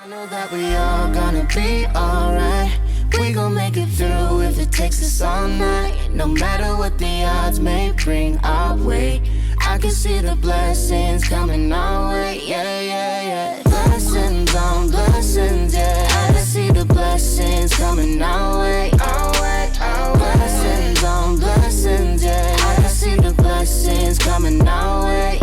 know that we all gonna be alright. We gon' make it through if it takes us all night. No matter what the odds may bring our way, I can see the blessings coming our way. Yeah, yeah, yeah. Blessings on blessings, yeah. I can see the blessings coming our way. Our way, our way. Blessings on blessings, yeah. I can see the blessings coming our way.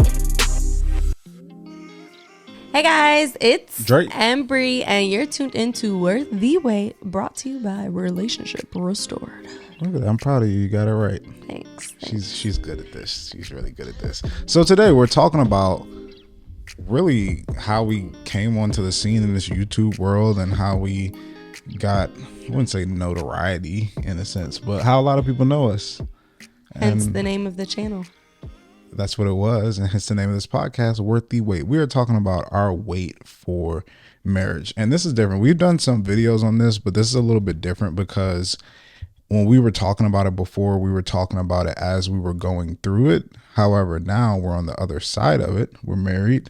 Hey guys, it's Dre and Bre, and you're tuned into Worth the Wait, brought to you by Relationship Restored. Look at that. I'm proud of you. You got it right. Thanks. She's good at this. She's really good at this. So today we're talking about really how we came onto the scene in this YouTube world and how we got, I wouldn't say notoriety in a sense, but how a lot of people know us. Hence the name of the channel. That's what it was, and hence the name of this podcast, Worth the Wait. We are talking about our wait for marriage, and this is different. We've done some videos on this, but this is a little bit different because when we were talking about it before, we were talking about it as we were going through it. However, now we're on the other side of it. We're married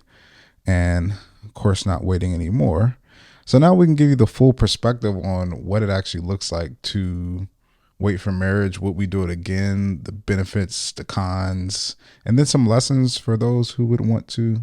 and, of course, not waiting anymore. So now we can give you the full perspective on what it actually looks like to wait for marriage, would we do it again, the benefits, the cons, and then some lessons for those who would want to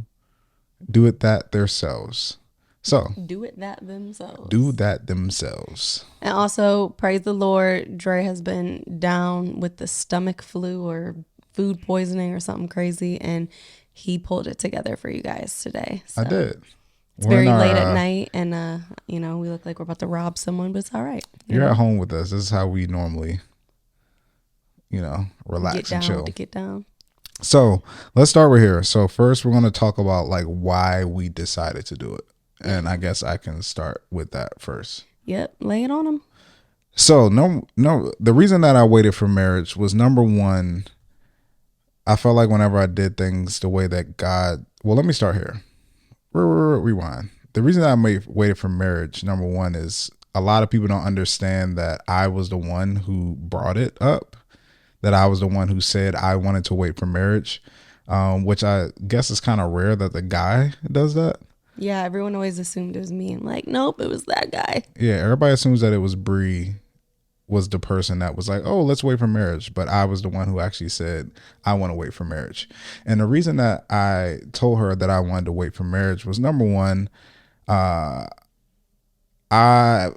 do it that themselves. So Do that themselves. Do that themselves. And also, praise the Lord, Dre has been down with the stomach flu or food poisoning or something crazy, and he pulled it together for you guys today. So I did. It's very late at night, and we look like we're about to rob someone, but it's all right. You're at home with us. This is how we normally, relax and chill. Get down. So let's start with here. So first, we're going to talk about like why we decided to do it, and I guess I can start with that first. Yep, lay it on them. So no, the reason that I waited for marriage was, number one, I felt like whenever I did things the way that God. Well, let me start here. Rewind. The reason I waited for marriage, number one, is a lot of people don't understand that I was the one who brought it up, that I was the one who said I wanted to wait for marriage, which I guess is kind of rare that the guy does that. Yeah, everyone always assumed it was me. I'm like, nope, it was that guy. Yeah, everybody assumes that it was Bree was the person that was like, oh, let's wait for marriage. But I was the one who actually said, I want to wait for marriage. And the reason that I told her that I wanted to wait for marriage was, number one, I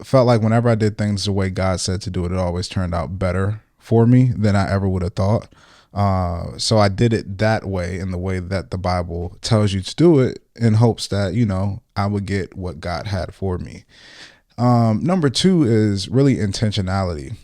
felt like whenever I did things the way God said to do it, it always turned out better for me than I ever would have thought. So I did it that way, in the way that the Bible tells you to do it, in hopes that, I would get what God had for me. Number two is really intentionality.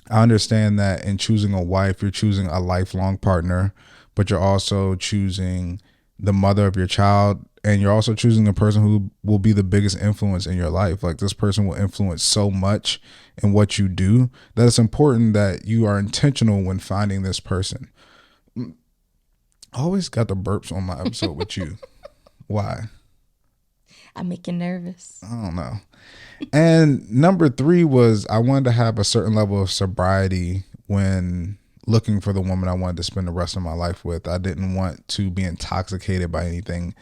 I understand that in choosing a wife, you're choosing a lifelong partner, but you're also choosing the mother of your child, and you're also choosing the person who will be the biggest influence in your life. Like, this person will influence so much in what you do that it's important that you are intentional when finding this person. I always got the burps on my episode with you. Why? I make you nervous. I don't know. And number three was, I wanted to have a certain level of sobriety when looking for the woman I wanted to spend the rest of my life with. I didn't want to be intoxicated by anything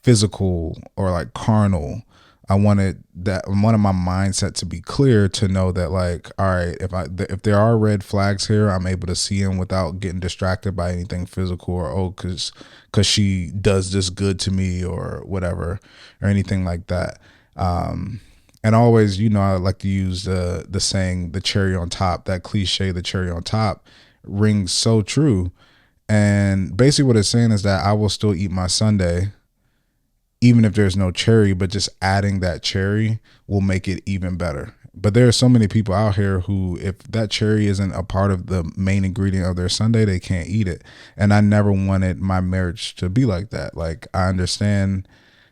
physical or like carnal. I wanted my mindset to be clear, to know that, like, all right, if there are red flags here, I'm able to see them without getting distracted by anything physical, or because she does this good to me or whatever, or anything like that. And always, I like to use the saying, the cherry on top, that cliche, the cherry on top, rings so true. And basically what it's saying is that I will still eat my sundae, even if there's no cherry, but just adding that cherry will make it even better. But there are so many people out here who, if that cherry isn't a part of the main ingredient of their sundae, they can't eat it. And I never wanted my marriage to be like that. Like, I understand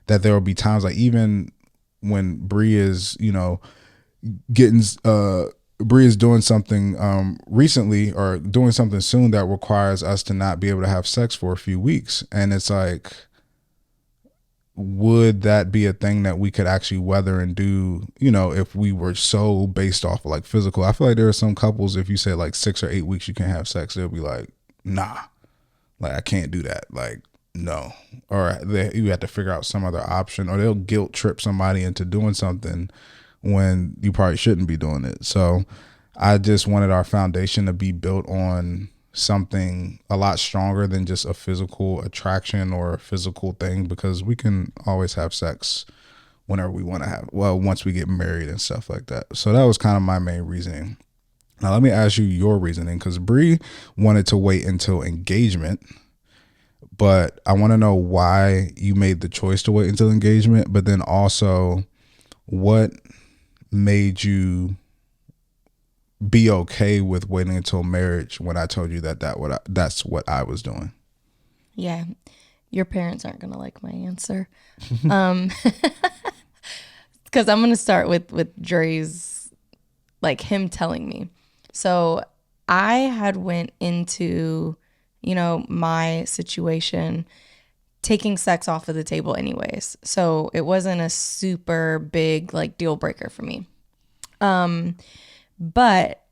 that there will be times, like, even when Bree is, Bree is doing something recently, or doing something soon, that requires us to not be able to have sex for a few weeks. And it's like, would that be a thing that we could actually weather and do, if we were so based off of like physical? I feel like there are some couples, if you say like 6 or 8 weeks you can't have sex, they'll be like, nah, like, I can't do that. Like, no, or you have to figure out some other option, or they'll guilt trip somebody into doing something when you probably shouldn't be doing it. So I just wanted our foundation to be built on something a lot stronger than just a physical attraction or a physical thing, because we can always have sex whenever we want to have, well, once we get married and stuff like that. So that was kind of my main reasoning. Now let me ask you your reasoning, because Bree wanted to wait until engagement, but I want to know why you made the choice to wait until engagement, but then also what made you be okay with waiting until marriage when I told you that's what I was doing. Yeah, your parents aren't gonna like my answer, because I'm gonna start with Dre's, like, him telling me. So I had went into, my situation taking sex off of the table anyways. So it wasn't a super big like deal breaker for me. But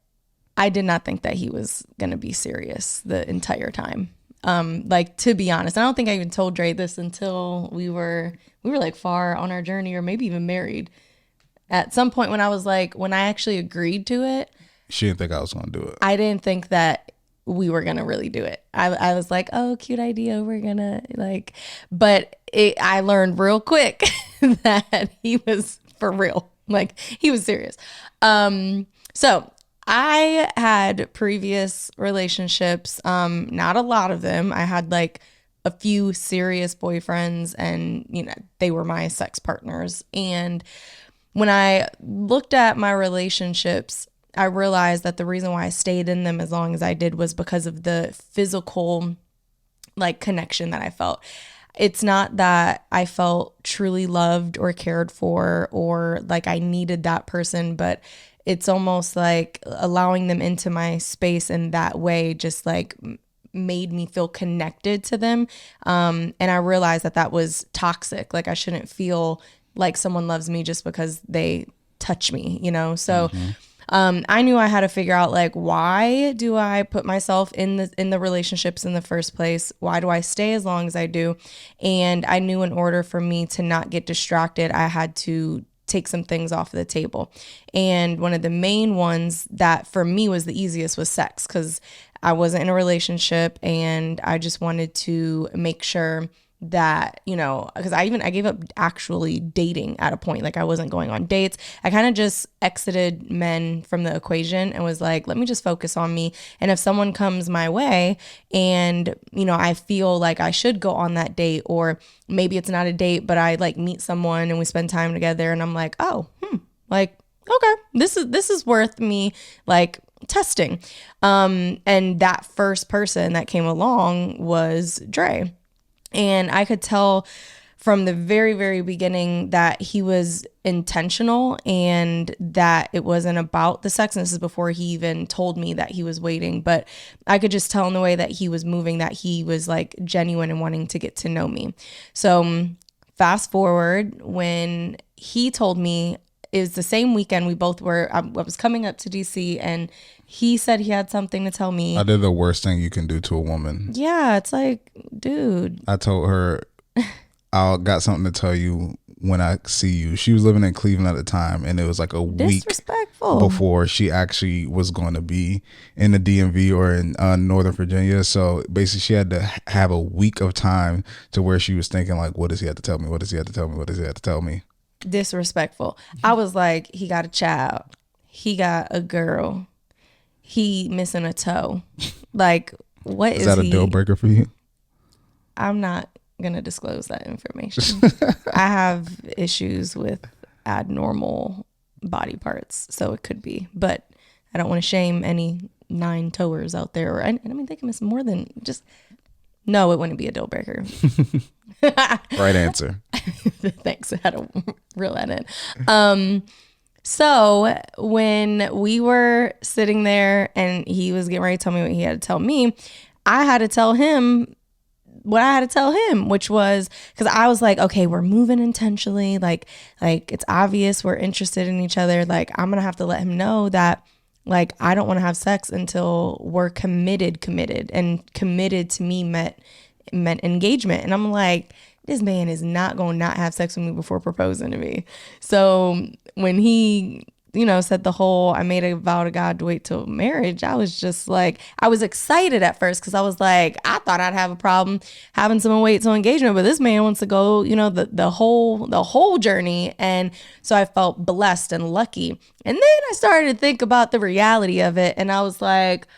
I did not think that he was going to be serious the entire time. Like, to be honest, I don't think I even told Dre this until we were like far on our journey, or maybe even married. At some point when I actually agreed to it, she didn't think I was going to do it. I didn't think that we were going to really do it. I was like, oh, cute idea. We're going to but I learned real quick that he was for real. Like, he was serious. So I had previous relationships, not a lot of them. I had like a few serious boyfriends, and, they were my sex partners. And when I looked at my relationships, I realized that the reason why I stayed in them as long as I did was because of the physical, like, connection that I felt. It's not that I felt truly loved or cared for, or like I needed that person, but it's almost like allowing them into my space in that way just like made me feel connected to them. And I realized that was toxic. Like, I shouldn't feel like someone loves me just because they touch me, So I knew I had to figure out, like, why do I put myself in the relationships in the first place? Why do I stay as long as I do? And I knew in order for me to not get distracted, I had to take some things off the table. And one of the main ones that for me was the easiest was sex, because I wasn't in a relationship, and I just wanted to make sure that, because I gave up actually dating at a point. Like, I wasn't going on dates. I kind of just exited men from the equation and was like, let me just focus on me. And if someone comes my way and, I feel like I should go on that date, or maybe it's not a date, but I like meet someone and we spend time together and I'm like, oh, like, okay, this is worth me like testing. And that first person that came along was Dre. And I could tell from the very, very beginning that he was intentional, and that it wasn't about the sex. And this is before he even told me that he was waiting. But I could just tell in the way that he was moving that he was like genuine and wanting to get to know me. So fast forward, when he told me, it was the same weekend we both were, I was coming up to DC, and he said he had something to tell me. I did the worst thing you can do to a woman. Yeah, it's like, dude. I told her, I got something to tell you when I see you. She was living in Cleveland at the time, and it was like a week before she actually was going to be in the DMV or in Northern Virginia. So basically she had to have a week of time to where she was thinking like, what does he have to tell me? What does he have to tell me? What does he have to tell me? Disrespectful. I was like, he got a child. He got a girl. He missing a toe. Like, what is that a deal breaker for you? I'm not going to disclose that information. I have issues with abnormal body parts, so it could be. But I don't want to shame any 9-toers out there. I mean, they can miss more than just... No, it wouldn't be a deal breaker. Right answer. Thanks. I had to reel that in. So when we were sitting there and he was getting ready to tell me what he had to tell me, I had to tell him what I had to tell him, which was, because I was like, okay, we're moving intentionally. Like it's obvious we're interested in each other. Like, I'm going to have to let him know that, like, I don't want to have sex until we're committed. And committed to me meant meant engagement. And I'm like, this man is not going to not have sex with me before proposing to me. So when he, said the whole, I made a vow to God to wait till marriage, I was just like, I was excited at first because I was like, I thought I'd have a problem having someone wait till engagement, but this man wants to go, the whole journey. And so I felt blessed and lucky. And then I started to think about the reality of it. And I was like,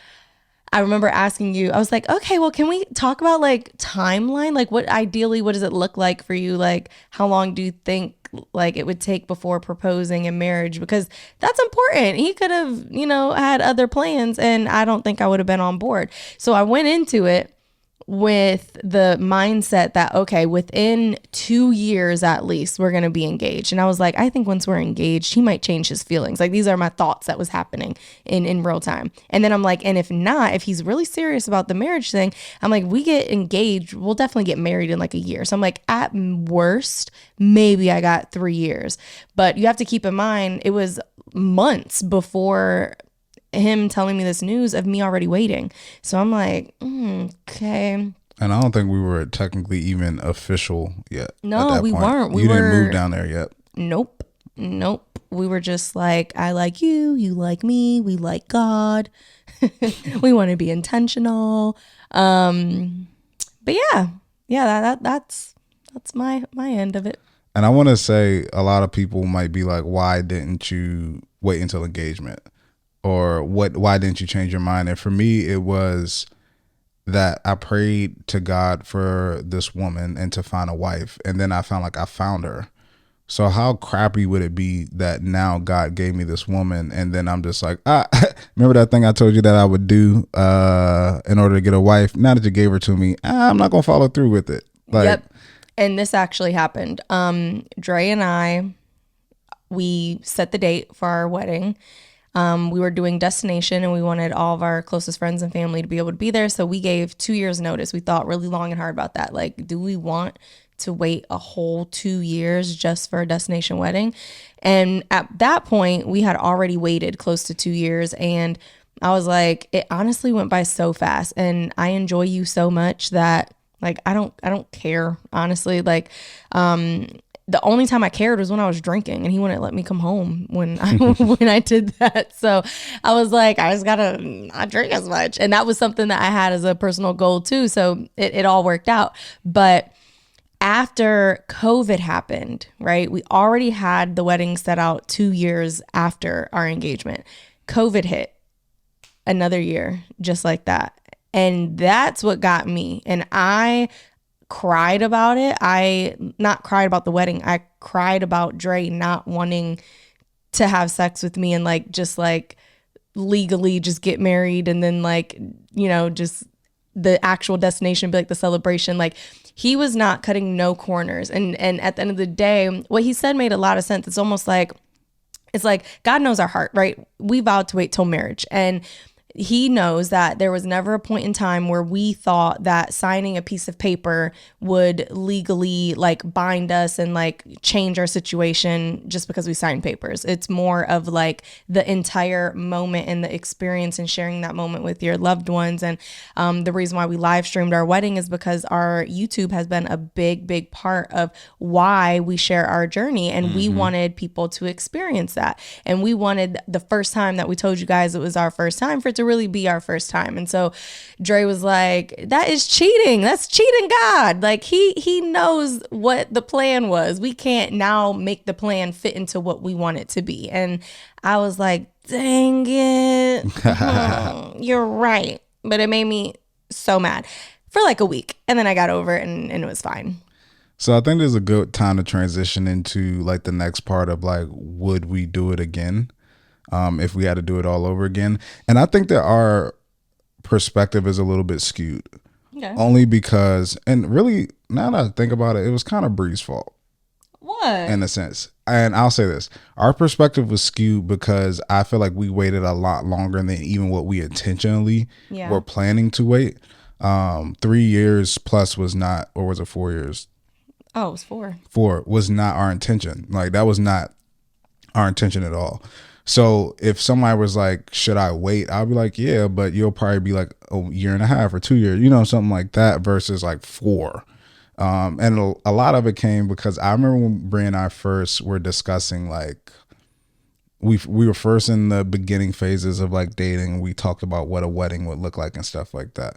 I remember asking you, I was like, okay, well, can we talk about like timeline? Like what does it look like for you? Like how long do you think like it would take before proposing in marriage? Because that's important. He could have, had other plans and I don't think I would have been on board. So I went into it with the mindset that, okay, within 2 years at least, we're going to be engaged. And I was like, I think once we're engaged, he might change his feelings. Like these are my thoughts that was happening in real time. And then I'm like, and if not, if he's really serious about the marriage thing, I'm like, we get engaged, we'll definitely get married in like a year. So I'm like, at worst, maybe I got 3 years. But you have to keep in mind, it was months before him telling me this news of me already waiting. So I'm like, okay. And I don't think we were technically even official yet. No, we weren't. You didn't move down there yet. Nope. We were just like, I like you, you like me, we like God. We want to be intentional. But that's my end of it. And I want to say a lot of people might be like, why didn't you wait until engagement? Or why didn't you change your mind? And for me, it was that I prayed to God for this woman and to find a wife. And then I found like I found her. So how crappy would it be that now God gave me this woman and then I'm just like, remember that thing I told you that I would do in order to get a wife? Now that you gave her to me, I'm not going to follow through with it. Yep. And this actually happened. Dre and I, we set the date for our wedding. We were doing destination and we wanted all of our closest friends and family to be able to be there. So we gave 2 years notice. We thought really long and hard about that. Like, do we want to wait a whole 2 years just for a destination wedding? And at that point, we had already waited close to 2 years. And I was like, it honestly went by so fast. And I enjoy you so much that like, I don't care, honestly. Like, the only time I cared was when I was drinking and he wouldn't let me come home when I did that. So I was like, I just gotta not drink as much. And that was something that I had as a personal goal too. So it all worked out. But after COVID happened, right? We already had the wedding set out 2 years after our engagement. COVID hit another year, just like that. And that's what got me. And I cried about it. I not cried about the wedding. I cried about Dre not wanting to have sex with me and like just like legally just get married and then like, just the actual destination be like the celebration. Like he was not cutting no corners. And at the end of the day, what he said made a lot of sense. It's almost like, it's like God knows our heart, right? We vowed to wait till marriage. And he knows that there was never a point in time where we thought that signing a piece of paper would legally like bind us and like change our situation just because we signed papers. It's more of like the entire moment and the experience and sharing that moment with your loved ones. And the reason why we live streamed our wedding is because our YouTube has been a big part of why we share our journey. And we wanted people to experience that. And we wanted the first time that we told you guys it was our first time for it to really be our first time. And so Dre was like, that is cheating. That's cheating God. Like he knows what the plan was. We can't now make the plan fit into what we want it to be. And I was like, dang it. You're right. But it made me so mad for like a week. And then I got over it and it was fine. So I think there's a good time to transition into like the next part of like, would we do it again? If we had to do it all over again. And I think that our perspective is a little bit skewed. Okay. Only because, and really, now that I think about it, it was kind of Bree's fault. What? In a sense. And I'll say this. Our perspective was skewed because I feel like we waited a lot longer than even what we intentionally were planning to wait. 3 years plus was not, or was it 4 years? Oh, it was 4. 4 was not our intention. Like that was not our intention at all. So if somebody was like, should I wait? I'll be like, yeah, but you'll probably be like a year and a half or 2 years, something like that versus like 4. And a lot of it came because I remember when Bree and I first were discussing, like, we were first in the beginning phases of like dating. We talked about what a wedding would look like and stuff like that.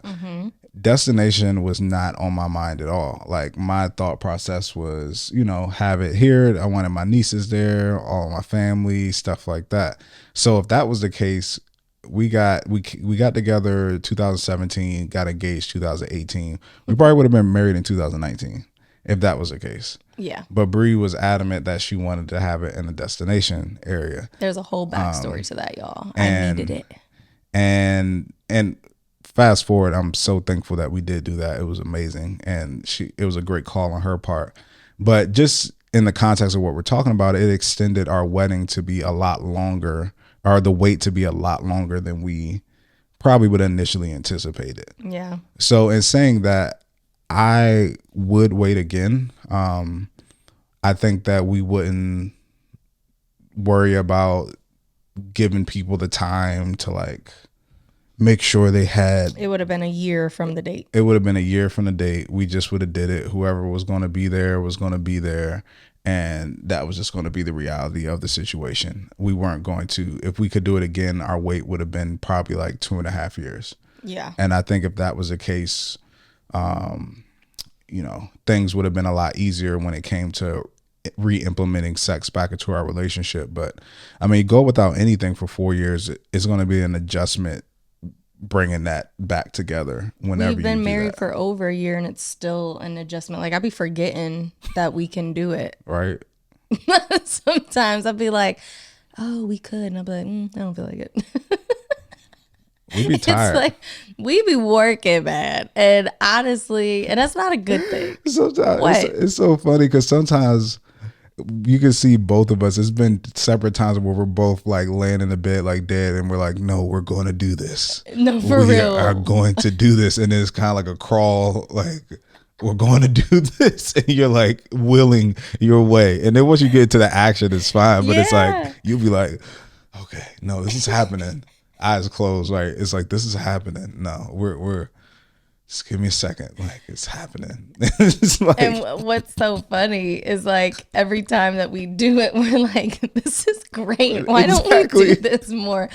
Destination was not on my mind at all. Like, my thought process was, have it here. I wanted my nieces there, all my family, stuff like that. So if that was the case, we got together 2017, got engaged 2018. We probably would have been married in 2019 if that was the case. Yeah. But Bree was adamant that she wanted to have it in the destination area. There's a whole backstory to that, y'all. I needed it. And fast forward, I'm so thankful that we did do that. It was amazing. And it was a great call on her part. But just in the context of what we're talking about, it extended our wedding to be a lot longer, or the wait to be a lot longer than we probably would initially anticipate it. Yeah. So in saying that, I would wait again. I think that we wouldn't worry about giving people the time to like make sure they had. It would have been a year from the date. It would have been a year from the date. We just would have did it. Whoever was going to be there was going to be there. And that was just going to be the reality of the situation. We weren't going to, if we could do it again, our wait would have been probably like 2.5 years. Yeah. And I think if that was the case, things would have been a lot easier when it came to re-implementing sex back into our relationship. But I mean, go without anything for 4 years, it's going to be an adjustment bringing that back together whenever we've been you do married that. for over a year and it's still an adjustment. Like, I'd be forgetting that we can do it. Right. Sometimes I'd be like, oh, we could. And I'd be like, I don't feel like it. We'd be tired. It's like, we be working, man. And honestly, and that's not a good thing. Sometimes What? it's so funny because sometimes you can see both of us. It's been separate times where we're both like laying in the bed like dead, and we're like, "No, we're going to do this. No, for we real. are going to do this." And it's kind of like a crawl, like we're going to do this, and you're like willing your way. And then once you get to the action, it's fine. But it's Yeah. like you'll be like, "Okay, no, this is happening." Eyes closed, right? It's like, this is happening. No, we're. Just give me a second. Like, it's happening. It's like, And what's so funny is like every time that we do it, we're like, this is great. Why don't we Exactly. do this more?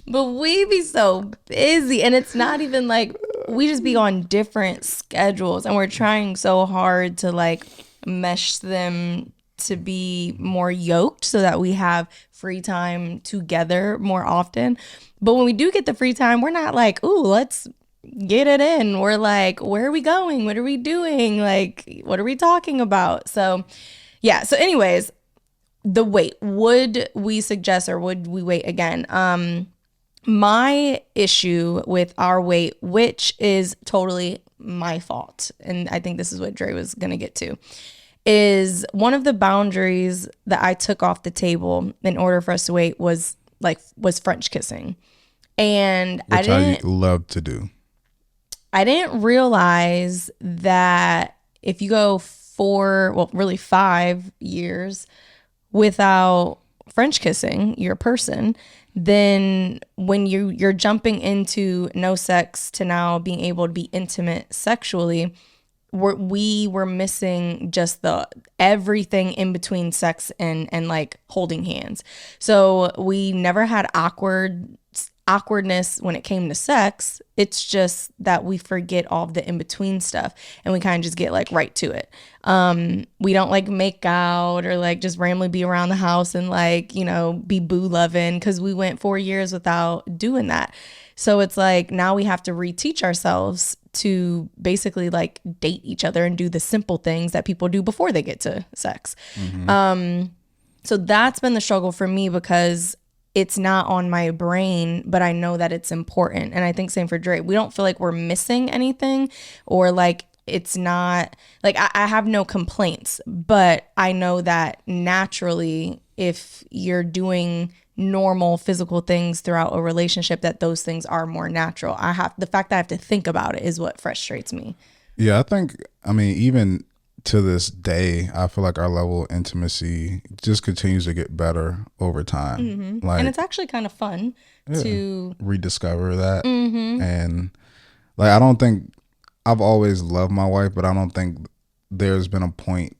But we be so busy. And it's not even like we just be on different schedules and we're trying so hard to like mesh them to be more yoked so that we have free time together more often. But when we do get the free time, we're not like, ooh, let's get it in. We're like, where are we going? What are we doing? Like, what are we talking about? So yeah. So anyways, the wait, would we suggest or would we wait again? My issue with our wait, which is totally my fault, and I think this is what Dre was going to get to, is one of the boundaries that I took off the table in order for us to wait was French kissing. And which I love to do. I didn't realize that if you go 5 years without French kissing your person, then when you're jumping into no sex to now being able to be intimate sexually, we were missing just the everything in between sex and like holding hands. So we never had awkwardness when it came to sex. It's just that we forget all of the in-between stuff and we kind of just get like right to it. We don't like make out or like just randomly be around the house and like, be boo loving, because we went 4 years without doing that. So it's like now we have to reteach ourselves to basically like date each other and do the simple things that people do before they get to sex. So that's been the struggle for me because it's not on my brain, but I know that it's important. And I think same for Dre. We don't feel like we're missing anything or like it's not like I have no complaints, but I know that naturally if you're doing normal physical things throughout a relationship, that those things are more natural. The fact that I have to think about it is what frustrates me. Yeah, I mean, even to this day, I feel like our level of intimacy just continues to get better over time. Like, And it's actually kind of fun to rediscover that. And like, I don't think I've always loved my wife, but I don't think there's been a point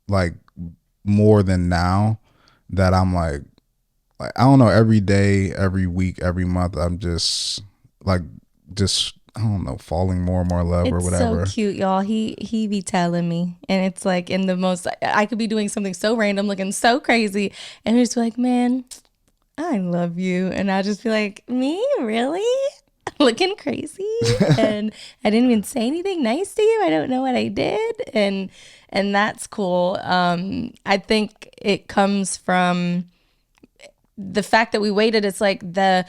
like more than now that I'm like I don't know, every day, every week, every month, I'm just I don't know, falling more and more in love or whatever. so cute, y'all. He be telling me, and it's like in the most. I could be doing something so random, looking so crazy, and he's like, "Man, I love you," and I just be like, "Me, really?" Looking crazy, and I didn't even say anything nice to you. I don't know what I did, and that's cool. I think it comes from the fact that we waited. It's like the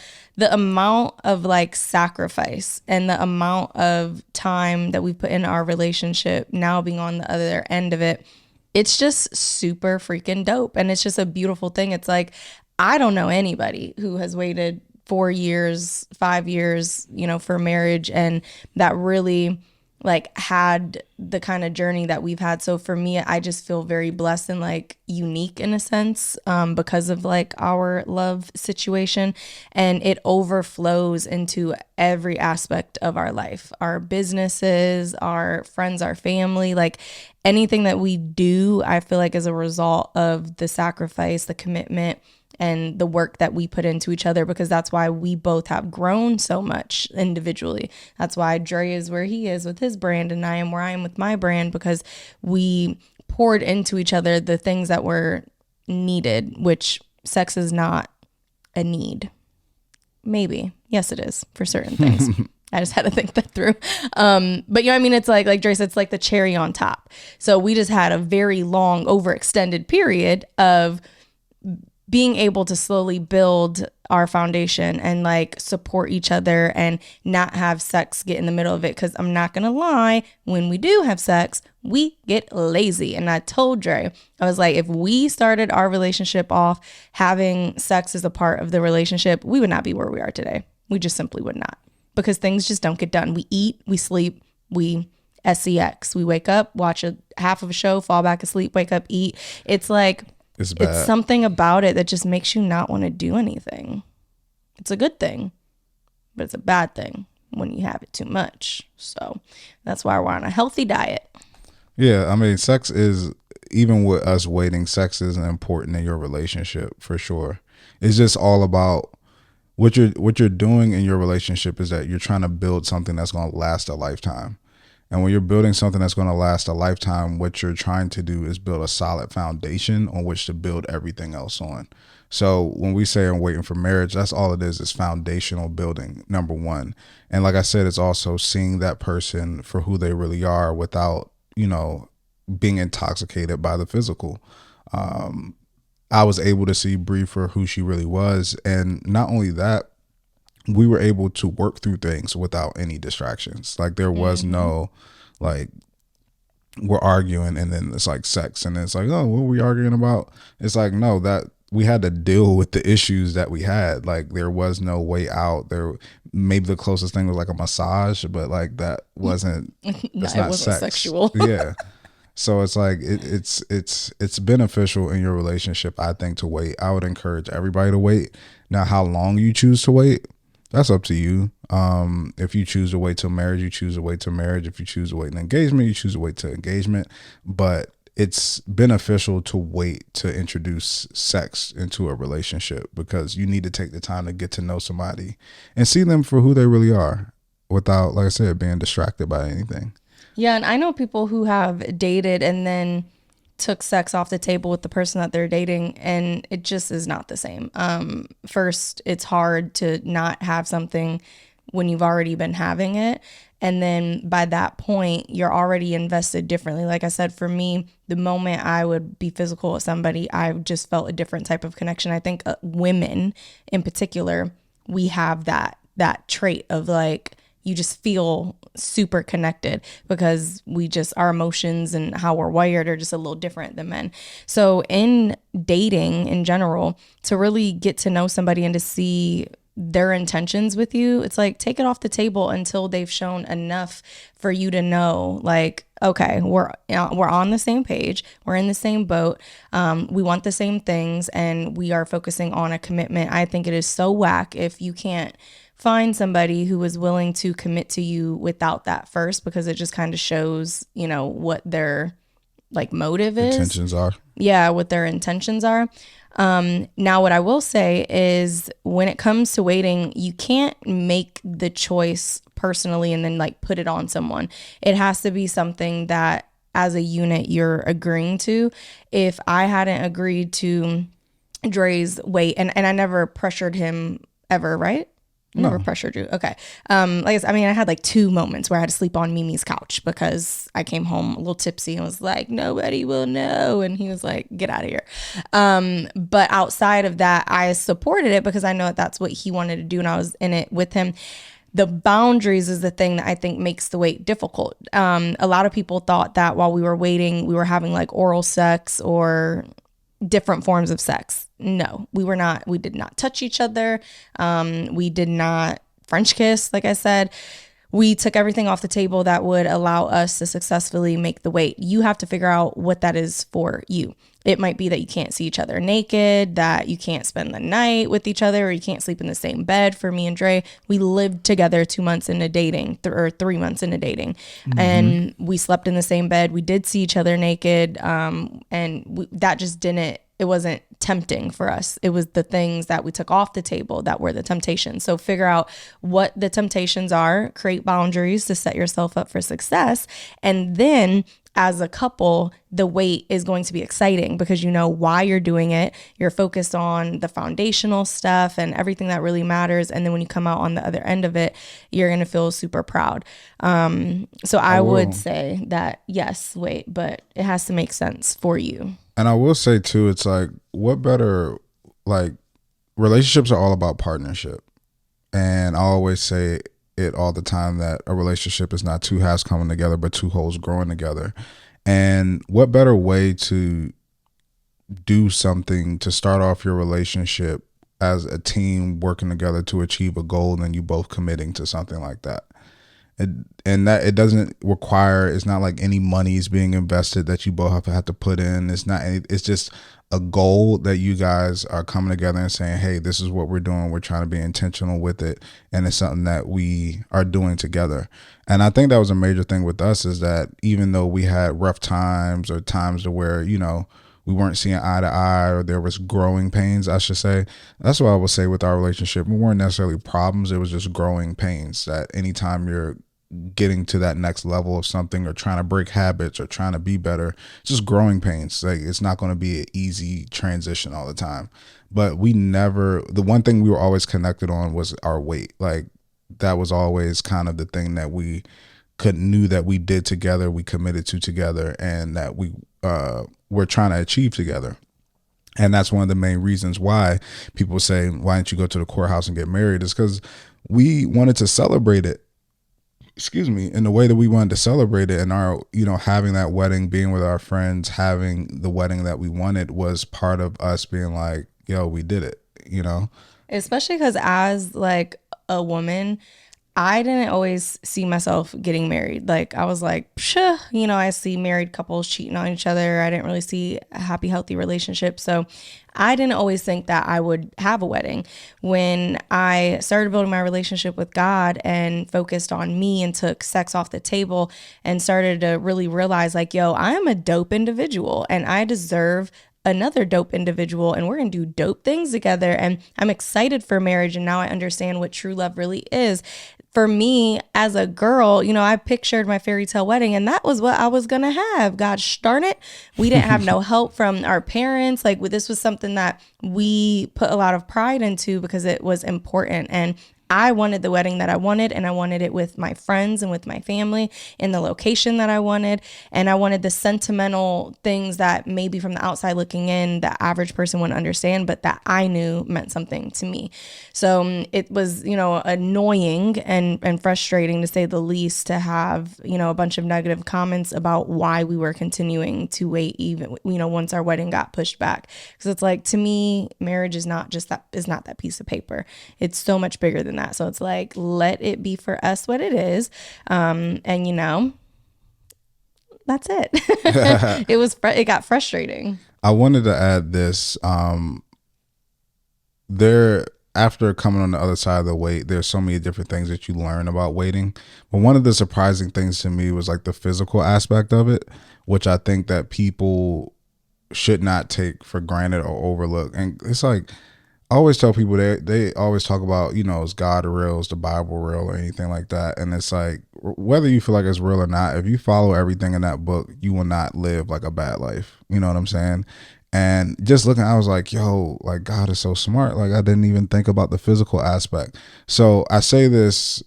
amount of like sacrifice and the amount of time that we put in our relationship now being on the other end of it, it's just super freaking dope. And it's just a beautiful thing. It's like, I don't know anybody who has waited 4 years, 5 years, for marriage, and that really like had the kind of journey that we've had. So for me, I just feel very blessed and like unique in a sense, because of like our love situation, and it overflows into every aspect of our life, our businesses, our friends, our family, like anything that we do, I feel like is a result of the sacrifice, the commitment, and the work that we put into each other, because that's why we both have grown so much individually. That's why Dre is where he is with his brand and I am where I am with my brand, because we poured into each other the things that were needed, which sex is not a need. Maybe. Yes, it is for certain things. I just had to think that through. But you know what I mean? It's like Dre said, it's like the cherry on top. So we just had a very long, overextended period of being able to slowly build our foundation and like support each other and not have sex get in the middle of it. Cause I'm not gonna lie, when we do have sex, we get lazy. And I told Dre, I was like, if we started our relationship off having sex as a part of the relationship, we would not be where we are today. We just simply would not, because things just don't get done. We eat, we sleep, we SEX. We wake up, watch a half of a show, fall back asleep, wake up, eat. It's like, It's bad. it's something about it that just makes you not want to do anything. It's a good thing, but it's a bad thing when you have it too much. So that's why we're on a healthy diet. Yeah, I mean, sex is, even with us waiting, sex is important in your relationship for sure. It's just all about what you're doing in your relationship is that you're trying to build something that's going to last a lifetime. And when you're building something that's going to last a lifetime, what you're trying to do is build a solid foundation on which to build everything else on. So when we say I'm waiting for marriage, that's all it is foundational building, number one. And like I said, it's also seeing that person for who they really are without, being intoxicated by the physical. I was able to see Bree for who she really was. And not only that, we were able to work through things without any distractions. Like there was no, like, we're arguing and then it's like sex and it's like, oh, what were we arguing about? It's like, no, that we had to deal with the issues that we had. Like there was no way out there. Maybe the closest thing was like a massage, but like that wasn't, it's not wasn't sex. sexual. Yeah. So it's like it's beneficial in your relationship, I think, to wait. I would encourage everybody to wait. Now, how long you choose to wait, that's up to you. If you choose to wait till marriage, you choose to wait till marriage. If you choose to wait in engagement, you choose to wait till engagement. But it's beneficial to wait to introduce sex into a relationship, because you need to take the time to get to know somebody and see them for who they really are without, like I said, being distracted by anything. Yeah, and I know people who have dated and then took sex off the table with the person that they're dating, and it just is not the same. First, it's hard to not have something when you've already been having it. And then by that point, you're already invested differently. Like I said, for me, the moment I would be physical with somebody, I just felt a different type of connection. I think women in particular, we have that trait of like, you just feel super connected because our emotions and how we're wired are just a little different than men. So in dating in general, to really get to know somebody and to see their intentions with you, it's like, take it off the table until they've shown enough for you to know, like, okay, we're on the same page, we're in the same boat, we want the same things, and we are focusing on a commitment. I think it is so whack if you can't find somebody who is willing to commit to you without that first, because it just kind of shows, what their like motive is. Intentions are. Yeah, what their intentions are. Now, what I will say is, when it comes to waiting, you can't make the choice personally and then like put it on someone. It has to be something that as a unit you're agreeing to. If I hadn't agreed to Dre's wait, and I never pressured him ever, right? Never pressured you. Okay. I had like 2 moments where I had to sleep on Mimi's couch because I came home a little tipsy and was like, nobody will know. And he was like, get out of here. But outside of that, I supported it because I know that's what he wanted to do, and I was in it with him. The boundaries is the thing that I think makes the wait difficult. A lot of people thought that while we were waiting, we were having like oral sex or different forms of sex. No, we were not. We did not touch each other. We did not French kiss. Like I said, we took everything off the table that would allow us to successfully make the wait. You have to figure out what that is for you. It might be that you can't see each other naked, that you can't spend the night with each other, or you can't sleep in the same bed. For me and Dre, we lived together 2 months into dating, or 3 months into dating, and we slept in the same bed. We did see each other naked, that just didn't. It wasn't tempting for us. It was the things that we took off the table that were the temptations. So figure out what the temptations are, create boundaries to set yourself up for success. And then as a couple, the wait is going to be exciting because you know why you're doing it. You're focused on the foundational stuff and everything that really matters. And then when you come out on the other end of it, you're going to feel super proud. So I would say that, yes, wait, but it has to make sense for you. And I will say too, it's like, what better, like, relationships are all about partnership. And I always say it all the time that a relationship is not 2 halves coming together, but 2 wholes growing together. And what better way to do something to start off your relationship as a team working together to achieve a goal than you both committing to something like that. And that it doesn't require, it's not like any money is being invested that you both have to put in. It's not any, it's just a goal that you guys are coming together and saying, hey, this is what we're doing. We're trying to be intentional with it. And it's something that we are doing together. And I think that was a major thing with us, is that even though we had rough times or times to where, you know, we weren't seeing eye to eye, or there was growing pains, I should say. That's what I would say with our relationship. We weren't necessarily problems. It was just growing pains, that anytime you're getting to that next level of something or trying to break habits or trying to be better, it's just growing pains. Like, it's not going to be an easy transition all the time. But the one thing we were always connected on was our weight. Like, that was always kind of the thing that we knew that we did together, we committed to together, and that we were trying to achieve together. And that's one of the main reasons why people say, why don't you go to the courthouse and get married? Is because we wanted to celebrate it. In the way that we wanted to celebrate it, and our, you know, having that wedding, being with our friends, having the wedding that we wanted was part of us being like, yo, we did it, you know? Especially because as like a woman, I didn't always see myself getting married. Like, I was like, psha, you know, I see married couples cheating on each other. I didn't really see a happy, healthy relationship. So I didn't always think that I would have a wedding. When I started building my relationship with God and focused on me and took sex off the table and started to really realize, like, yo, I am a dope individual and I deserve another dope individual, and we're gonna do dope things together, and I'm excited for marriage, and now I understand what true love really is. For me as a girl, you know, I pictured my fairy tale wedding, and that was what I was gonna have. Gosh darn it, we didn't have no help from our parents. Like, this was something that we put a lot of pride into because it was important. And I wanted the wedding that I wanted, and I wanted it with my friends and with my family in the location that I wanted. And I wanted the sentimental things that maybe from the outside looking in, the average person wouldn't understand, but that I knew meant something to me. So it was, annoying and frustrating to say the least to have, a bunch of negative comments about why we were continuing to wait even, once our wedding got pushed back. Because it's like, to me, marriage is not that piece of paper. It's so much bigger than that. So it's like, let it be for us what it is. And that's it. It got frustrating. I wanted to add this. After coming on the other side of the wait, there's so many different things that you learn about waiting. But one of the surprising things to me was like the physical aspect of it, which I think that people should not take for granted or overlook. And it's like, I always tell people they always talk about, is God real, is the Bible real, or anything like that. And it's like, whether you feel like it's real or not, if you follow everything in that book, you will not live like a bad life. You know what I'm saying? And just looking, I was like, yo, like God is so smart. Like I didn't even think about the physical aspect. So I say this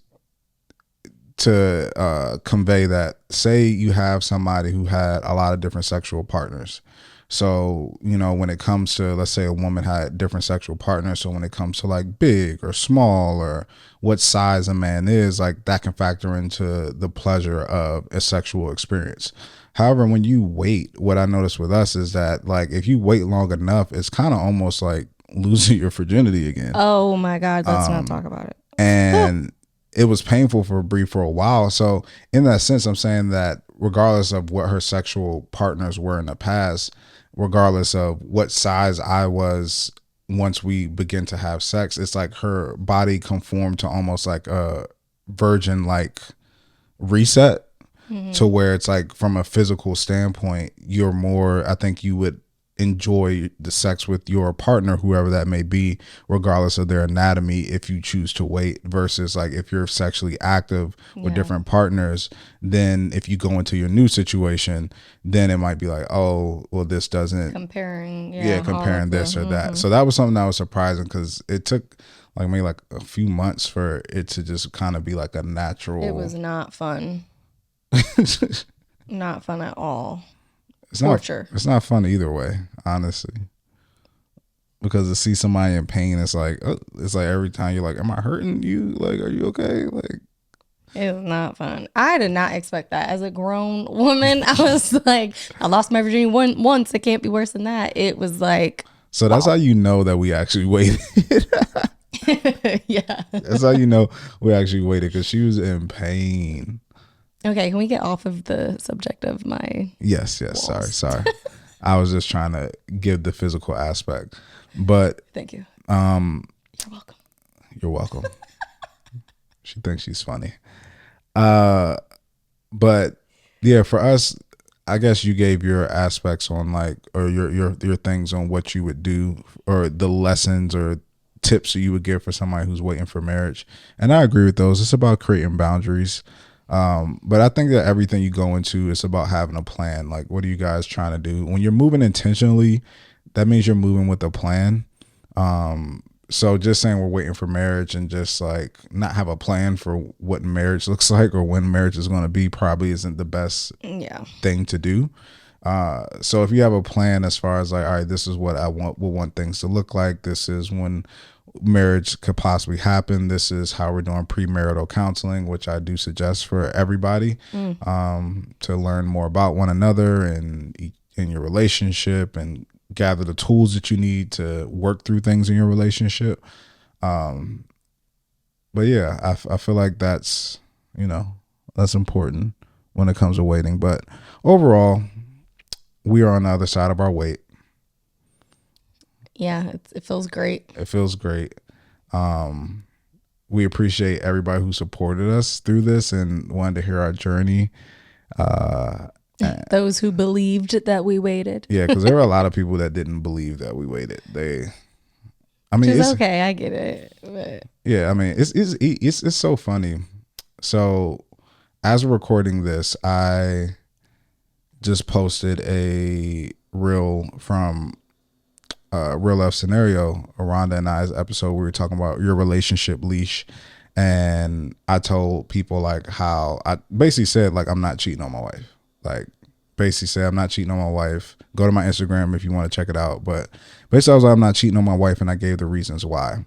to convey that, say you have somebody who had a lot of different sexual partners. So, when it comes to, let's say a woman had different sexual partners. So when it comes to like big or small or what size a man is, like that can factor into the pleasure of a sexual experience. However, when you wait, what I noticed with us is that like if you wait long enough, it's kind of almost like losing your virginity again. Oh my God, let's not talk about it. And it was painful for Bree for a while. So in that sense, I'm saying that regardless of what her sexual partners were in the past, regardless of what size I was once we begin to have sex, it's like her body conformed to almost like a virgin like reset. To where it's like from a physical standpoint, you're more, I think you would enjoy the sex with your partner, whoever that may be, regardless of their anatomy, if you choose to wait, versus like if you're sexually active with different partners, then if you go into your new situation, then it might be like, oh, well, this doesn't comparing this or that. So that was something that was surprising because it took like maybe like a few months for it to just kind of be like a natural. It was not fun. Not fun at all. It's torture. It's not fun either way, honestly. Because to see somebody in pain, it's like every time you're like, "Am I hurting you? Like, are you okay?" Like, it was not fun. I did not expect that. As a grown woman, I was like, I lost my virginity once. It can't be worse than that. It was like. So that's how you know that we actually waited. Yeah. That's how you know we actually waited, because she was in pain. Okay, can we get off of the subject of my Yes, walls? sorry. I was just trying to give the physical aspect. But thank you. You're welcome. You're welcome. She thinks she's funny. But yeah, for us, I guess you gave your aspects on like, or your things on what you would do, or the lessons or tips that you would give for somebody who's waiting for marriage. And I agree with those. It's about creating boundaries. But I think that everything you go into is about having a plan. Like, what are you guys trying to do? When you're moving intentionally, that means you're moving with a plan. So just saying we're waiting for marriage and just like not have a plan for what marriage looks like or when marriage is going to be probably isn't the best thing to do. So if you have a plan as far as like, all right, this is what I want things to look like. This is when marriage could possibly happen. This is how we're doing premarital counseling, which I do suggest for everybody, to learn more about one another and in your relationship and gather the tools that you need to work through things in your relationship. But yeah, I feel like that's important when it comes to waiting. But overall, we are on the other side of our wait. Yeah, it feels great. It feels great. We appreciate everybody who supported us through this and wanted to hear our journey. Those who believed that we waited. Yeah, because there were a lot of people that didn't believe that we waited. It's okay. I get it. But. Yeah, I mean, it's so funny. So as we're recording this, I just posted a reel from real life scenario, Rhonda and I's episode, we were talking about your relationship leash. And I told people like how I basically said like I'm not cheating on my wife. Like basically said I'm not cheating on my wife. Go to my Instagram if you want to check it out. But basically I was like I'm not cheating on my wife, and I gave the reasons why.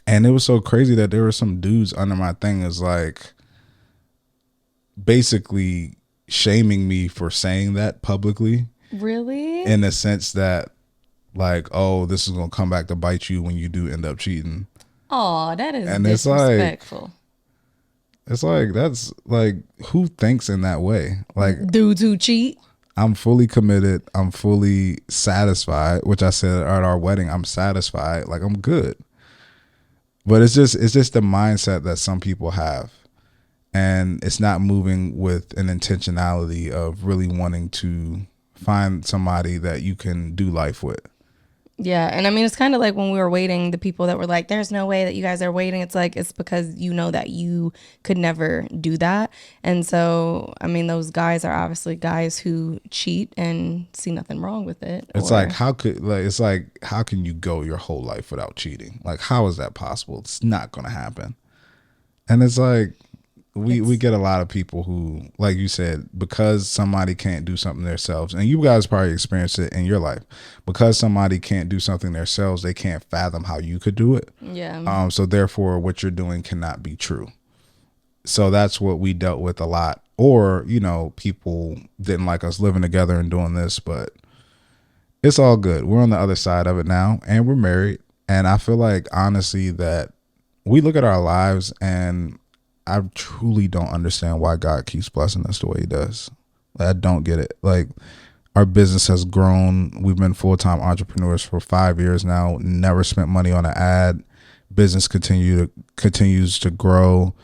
And it was so crazy that there were some dudes under my thing is like basically shaming me for saying that publicly. Really? In the sense that like, oh, this is gonna come back to bite you when you do end up cheating. Oh, that is And disrespectful. It's like that's like who thinks in that way? Like Dudes who cheat. I'm fully committed. I'm fully satisfied, which I said at our wedding, I'm satisfied. Like I'm good. But it's just the mindset that some people have. And it's not moving with an intentionality of really wanting to find somebody that you can do life with. Yeah, and I mean, it's kind of like when we were waiting, the people that were like, there's no way that you guys are waiting. It's like, it's because you know that you could never do that. And so, I mean, those guys are obviously guys who cheat and see nothing wrong with it. It's like, how can you go your whole life without cheating? Like, how is that possible? It's not going to happen. And it's like, we get a lot of people who, like you said, because somebody can't do something themselves, and you guys probably experienced it in your life, because somebody can't do something themselves, they can't fathom how you could do it. Yeah. So therefore, what you're doing cannot be true. So that's what we dealt with a lot. Or, you know, people didn't like us living together and doing this, but it's all good. We're on the other side of it now, and we're married. And I feel like, honestly, that we look at our lives, and I truly don't understand why God keeps blessing us the way he does. I don't get it. Like, our business has grown. We've been full-time entrepreneurs for 5 years now, never spent money on an ad. Business continues to grow.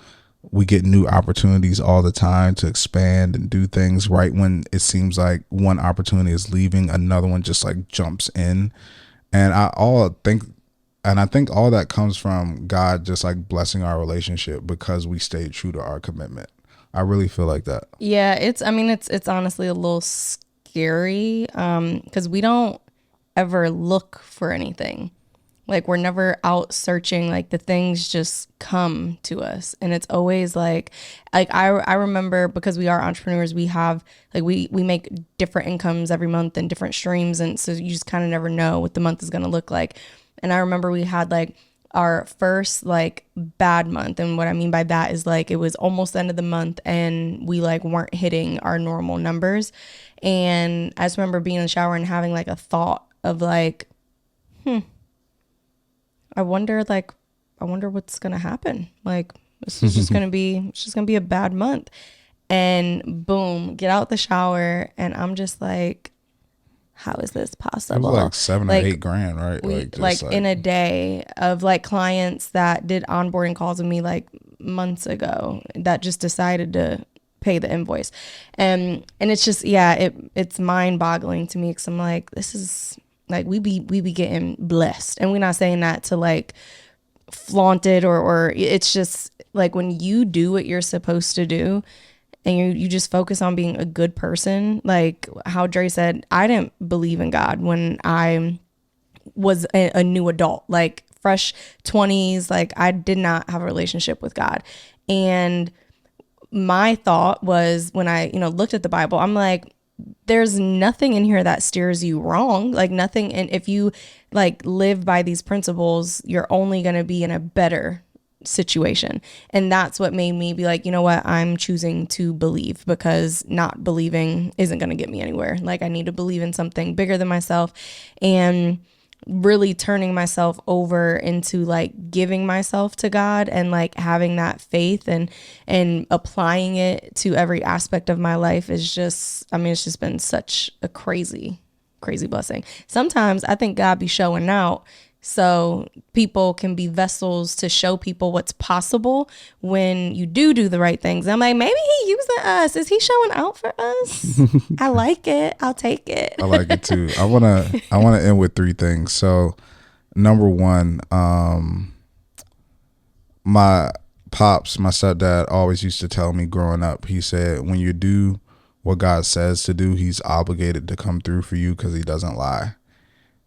We get new opportunities all the time to expand and do things. Right when it seems like one opportunity is leaving, another one just like jumps in. And I think all that comes from God just like blessing our relationship because we stayed true to our commitment. I really feel like that. Yeah, it's honestly a little scary because we don't ever look for anything. Like, we're never out searching. Like, the things just come to us. And it's always like I remember, because we are entrepreneurs, we have like we make different incomes every month and different streams, and so you just kind of never know what the month is going to look like. And I remember we had like our first like bad month. And what I mean by that is like it was almost the end of the month and we like weren't hitting our normal numbers. And I just remember being in the shower and having like a thought of like, I wonder what's going to happen. Like, this is just going to be a bad month. And boom, get out the shower. And I'm just like, how is this possible? It was like $7 or $8 grand, right? Like in a day of like clients that did onboarding calls with me like months ago that just decided to pay the invoice. And it's just, yeah, it's mind boggling to me. 'Cause I'm like, this is like, we be getting blessed. And we're not saying that to like flaunt it or it's just like when you do what you're supposed to do, and you just focus on being a good person. Like how Dre said, I didn't believe in God when I was a new adult, like fresh 20s. Like I did not have a relationship with God. And my thought was when I, looked at the Bible, I'm like, there's nothing in here that steers you wrong. Like nothing. And if you like live by these principles, you're only going to be in a better situation. And that's what made me be like, you know what, I'm choosing to believe, because not believing isn't going to get me anywhere. Like I need to believe in something bigger than myself, and really turning myself over into like giving myself to God and like having that faith and applying it to every aspect of my life is just, it's just been such a crazy blessing. Sometimes I think God be showing out so people can be vessels to show people what's possible when you do the right things. I'm like, maybe he using us. Is he showing out for us? I like it. I'll take it. I like it too. I wanna end with 3 things. So, number 1, my pops, my stepdad, always used to tell me growing up. He said, when you do what God says to do, he's obligated to come through for you because he doesn't lie.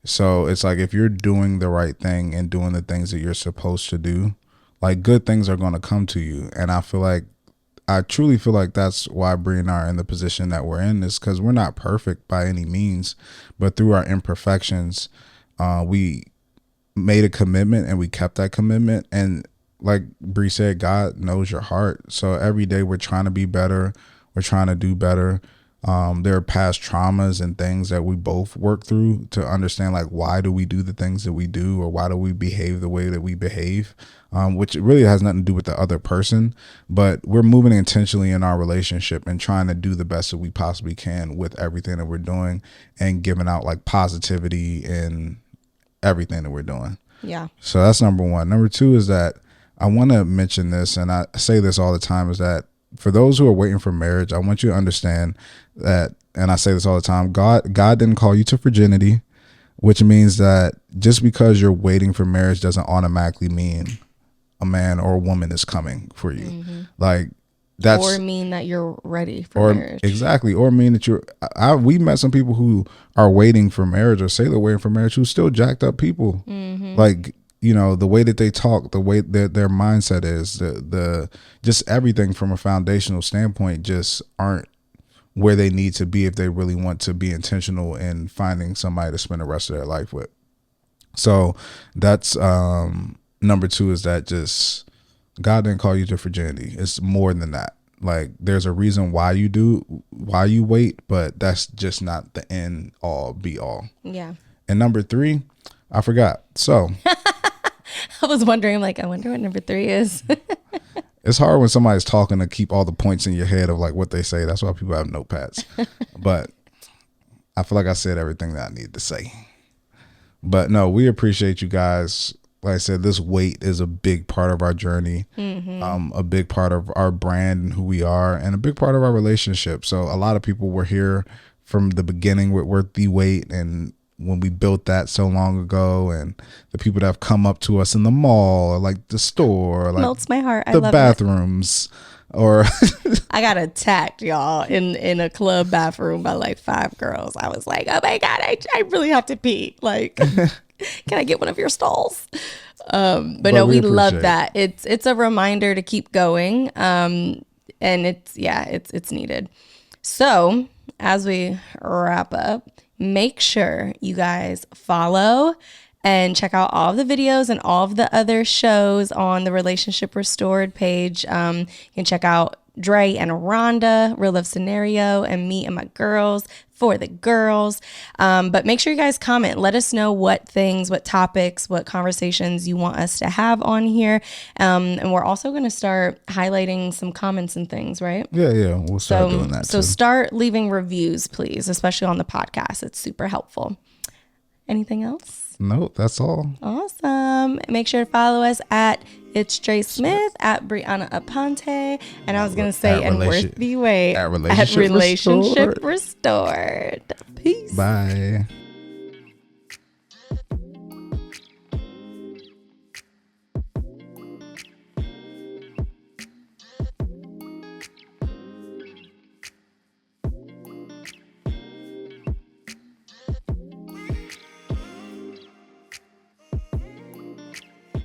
So it's like if you're doing the right thing and doing the things that you're supposed to do, like good things are going to come to you. And I truly feel like that's why Bree and I are in the position that we're in, is because we're not perfect by any means, but through our imperfections, we made a commitment and we kept that commitment. And like Bree said, God knows your heart. So every day we're trying to be better. We're trying to do better. There are past traumas and things that we both work through to understand, like, why do we do the things that we do, or why do we behave the way that we behave, which really has nothing to do with the other person, but we're moving intentionally in our relationship and trying to do the best that we possibly can with everything that we're doing and giving out like positivity in everything that we're doing. Yeah. So that's number one. Number two is that I want to mention this, and I say this all the time, is that for those who are waiting for marriage, I want you to understand that, and I say this all the time, God didn't call you to virginity, which means that just because you're waiting for marriage doesn't automatically mean a man or a woman is coming for you. Mm-hmm. Like that's, or mean that you're ready for marriage. Exactly. Or mean that we met some people who are waiting for marriage or say they're waiting for marriage who still jacked up people. Mm-hmm. Like, you know, the way that they talk, the way that their mindset is, the just everything from a foundational standpoint just aren't where they need to be if they really want to be intentional in finding somebody to spend the rest of their life with. So that's number two, is that just God didn't call you to virginity. It's more than that. Like, there's a reason why you wait, but that's just not the end all be all. Yeah. And number three, I forgot. So I was wondering, like, I wonder what number 3 is. it's hard when somebody's talking to keep all the points in your head of like what they say. That's why people have notepads. But I feel like I said everything that I needed to say. But no, we appreciate you guys. Like I said, this wait is a big part of our journey, a big part of our brand and who we are, and a big part of our relationship. So a lot of people were here from the beginning with the wait, and when we built that so long ago, and the people that have come up to us in the mall or like the store, or like Melts my heart. I the love bathrooms, or I got attacked, y'all, in a club bathroom by like 5 girls. I was like, oh my God, I really have to pee. Like, can I get one of your stalls? But no, we love that. It's a reminder to keep going. And it's needed. So as we wrap up, make sure you guys follow and check out all of the videos and all of the other shows on the Relationship Restored page. You can check out Dre and Rhonda, Real Love Scenario, and me and my girls for the girls. But make sure you guys comment. Let us know what things, what topics, what conversations you want us to have on here. And we're also going to start highlighting some comments and things, right? Yeah. We'll start doing that So too. start leaving reviews, please, especially on the podcast. It's super helpful. Anything else? No, that's all. Awesome. Make sure to follow us at It's Dre Smith, at Brianna Aponte, and I was going to say, and Worth the Wait, at Relationship Restored. Peace. Bye.